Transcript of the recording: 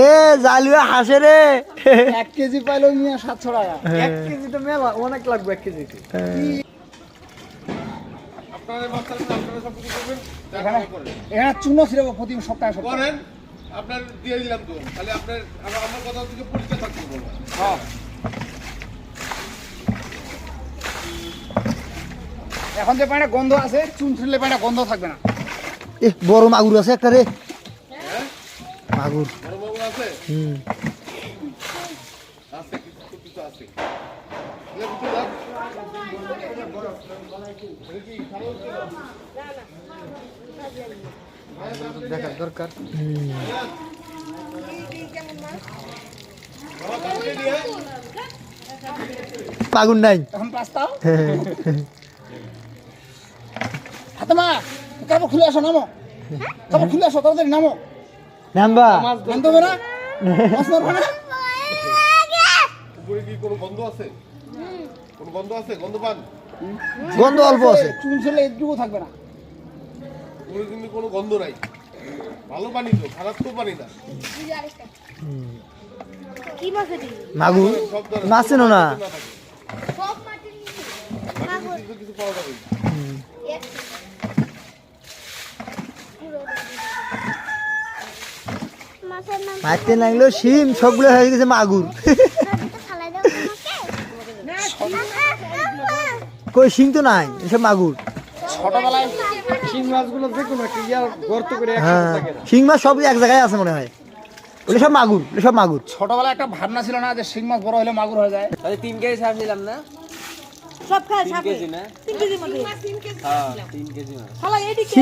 এ জালুয়া হাসে রে 1 কেজি পাইলো মিয়া 700 টাকা 1 কেজি তো মেলা অনেক লাগবে 1 কেজি আপনারা মাস্টার আপনারা সব কিছু করবেন এখানে চুনো ছিড়াবো প্রতি সপ্তাহে করেন আপনার দিয়ে দিলাম তো তাহলে আপনার আমার কথা থেকে পরিষ্কার থাকতে বলবো হ্যাঁ এখন যে পায়না গন্ধ আছে চুন ছিড়লে পায়না গন্ধ থাকবে না এ বড় মাগুর আছে একটা রে মাগুর বড় বাবু আছে হুম আছে কিছু কিছু আছে এগুলো কিছু দাম দেখার দরকার মাগুর নাই এখন পাস্তাও হাতমা কাপড় খুলে আসো নামো কাপড় খুলে আসো তাড়াতাড়ি নামো নাম্বা বন্ধ হবে না মাছ মারবে না উপরে কি কোনো গন্ধ আছে কোনো গন্ধ আছে গন্ধ পান গন্ধ অল্প আছে চুন ছিড়লে একটুকু থাকবে না উপরে কিন্তু কোনো গন্ধ নাই ভালো পানি তো খারাপ তো পানি না কি মাছ এটি? মাগুর সব ধরনের মাছ চেনো না সব মাটির নিচে। মাটির কিছু কিছু পাওয়া যাবে মাছের নাম মারতে লাগলো শিম সবগুলো হয়ে গেছে মাগুর খালাই দাও কই শিং তো নাই এসব মাগুর ছোটবেলায় শিং মাছগুলো যে কোনো একটা ইয়া গর্ত করে হ্যাঁ একসাথে থাকে শিং মাছ সব এক জায়গায় আছে মনে হয় ওগুলো সব মাগুর ওগুলো সব মাগুর ছোটবেলায় একটা ভাবনা ছিল না যে শিং মাছ বড় হলে মাগুর হয়ে যায় তাহলে 3 কেজি ছাড় নিলাম না সব খায় 3 সাপে কেজি না 3 কেজি মতো হ্যাঁ 3 কেজি মাছ শালা এদিকে